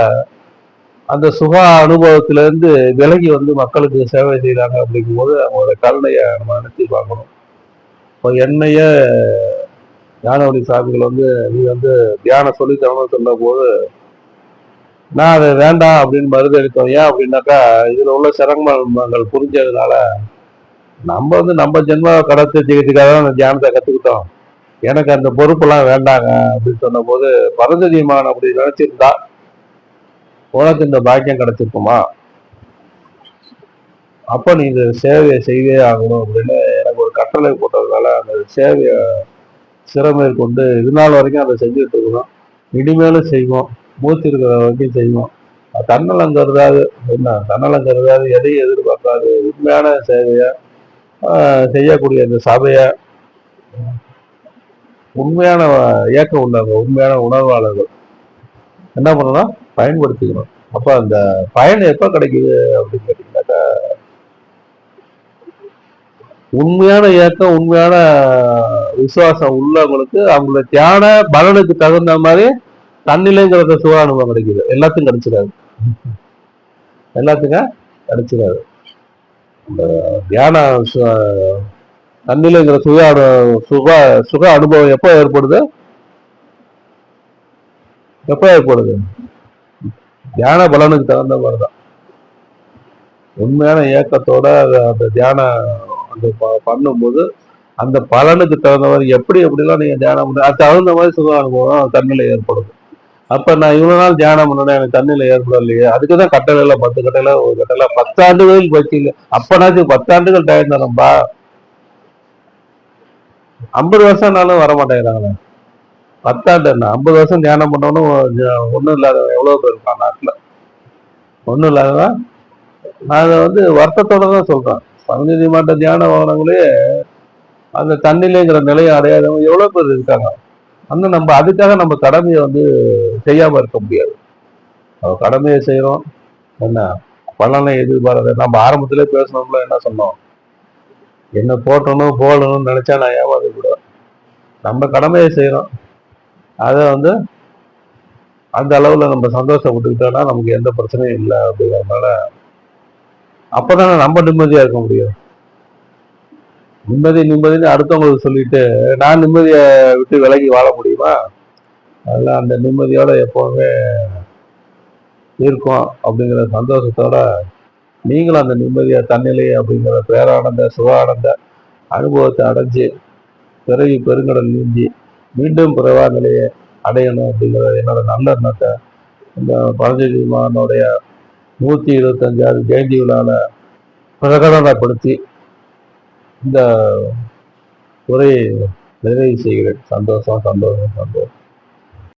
அந்த சுக அனுபவத்திலிருந்து விலகி வந்து மக்களுக்கு சேவை செய்யறாங்க. அப்படிங்கும்போது அவங்களோட கருணையை நம்ம நினைச்சு பார்க்கணும். இப்போ என்னைய ஞானவழி சாமிகள் வந்து நீ வந்து தியானம் சொல்லி தரணும்னு சொன்ன போது நான் அதை வேண்டாம் அப்படின்னு மறுதளித்தோம். ஏன் அப்படின்னாக்கா, இதுல உள்ள சிரமங்கள் புரிஞ்சதுனால நம்ம வந்து நம்ம ஜென்ம கடத்தை ஜெயிச்சுக்காக தான் அந்த தியானத்தை கத்துக்கிட்டோம். எனக்கு அந்த பொறுப்பெல்லாம் வேண்டாங்க அப்படின்னு சொன்ன போது, பரஞ்சதிமான் அப்படி நினைச்சிருந்தா உனக்கு இந்த பாக்கியம் கிடைச்சிருக்குமா? அப்ப நீ இந்த சேவையை செய்தே ஆகணும் அப்படின்னு எனக்கு ஒரு கட்டளை போட்டதுனால அந்த சேவையை சிறமேற்கொண்டு இது நாள் வரைக்கும் அதை செஞ்சுட்டு இருக்கோம். இனிமேலும் செய்வோம். மூச்சு இருக்கிற வரைக்கும் செய்வோம். தன்னலம் கருதாது, என்ன தன்னலம் கருதாது, எதையும் எதிர்பார்க்காது உண்மையான சேவையை செய்யக்கூடிய இந்த சபையை உண்மையான இயக்கம் உள்ளவங்க, உண்மையான உணர்வாளர்கள் என்ன பண்ணணும், பயன்படுத்திக்கணும். அப்ப அந்த பயன் எப்ப கிடைக்குது அப்படின்னு கேட்டீங்கன்னாக்கா, உண்மையான இயக்கம், உண்மையான விசுவாசம் உள்ளவங்களுக்கு அவங்களோட தியான பலனுக்கு தகுந்த மாதிரி தன்னிலைங்கிறத சுக அனுபவம் கிடைக்குது. எல்லாத்துக்கும் கிடைச்சிடாது, எல்லாத்துக்கும் கிடைச்சிடாது. இந்த தியான தன்னிலைங்கிற சுக சுக அனுபவம் எப்போ ஏற்படுது, எப்போ ஏற்படுது? தியான பலனுக்கு தகுந்த மாதிரிதான். உண்மையான இயக்கத்தோட அந்த தியானம் அந்த பண்ணும்போது அந்த பலனுக்கு தகுந்த மாதிரி எப்படி எப்படிலாம் நீங்க தியானம் பண்ண அது தகுந்த மாதிரி சுக அனுபவம் தன்னிலை ஏற்படுது. அப்ப நான் இவ்வளவு நாள் தியானம் பண்ணேன், எனக்கு தன்னிலை ஏற்படலையே. அதுக்குதான் கட்டளையில 10 கட்டளை, ஒரு கட்டளை 10 ஆண்டுகள் வச்சு அப்பனாச்சும் 10 ஆண்டுகள் டயம் தரம்பா. 50 வருஷம்னாலும் வர மாட்டேங்கிறாங்க. 10 ஆண்டு என்ன 50 வருஷம் தியானம் பண்ணவனும் ஒண்ணும் இல்லாத எவ்வளவு பேர் இருக்கான் நாட்டுல. ஒண்ணும் இல்லாததான் நான் அதை வந்து வருத்தத்தோட தான் சொல்றேன். பரஞ்சோதி மாட்ட தியான வாகனங்களே அந்த தன்னிலைங்கிற நிலையை அடையாதவங்க எவ்வளவு பேர் இருக்காங்க. அந்த நம்ம அதுக்காக நம்ம கடமையை வந்து செய்யாம இருக்க முடியாது. நம்ம கடமையை செய்யறோம், என்ன பலனை எதிர்பார்க்க. நம்ம ஆரம்பத்திலே பேசணும்ல, என்ன சொன்னோம், என்ன போட்டணும் போகணும்னு நினைச்சா நான் ஏமாத கூடாது. நம்ம கடமையை செய்யறோம், அதை வந்து அந்த அளவுல நம்ம சந்தோஷப்பட்டுக்கிட்டோம்னா நமக்கு எந்த பிரச்சனையும் இல்லை. அப்படிங்கிறதுனால அப்பதானே நம்ம நிம்மதியா இருக்க முடியும். நிம்மதினு அடுத்தவங்களுக்கு சொல்லிட்டு நான் நிம்மதியை விட்டு விலகி வாழ முடியுமா? அதெல்லாம் அந்த நிம்மதியோட எப்பவுமே இருக்கும். அப்படிங்கிற சந்தோஷத்தோட நீங்களும் அந்த நிம்மதியை, தன்னிலை அப்படிங்கிற பேரானந்த சுகானந்த அனுபவத்தை அடைஞ்சு பிறவி பெருங்கடல் நீந்தி மீண்டும் பிறவா நிலையை அடையணும் அப்படிங்கிற என்னோட நல்ல எண்ணத்தை இந்த பரஞ்சோதி மகானுடைய 125வது ஜெயந்தி விழால பிரகடனப்படுத்தி இந்த உரையை நிறைவு செய்கிறேன். சந்தோஷம்.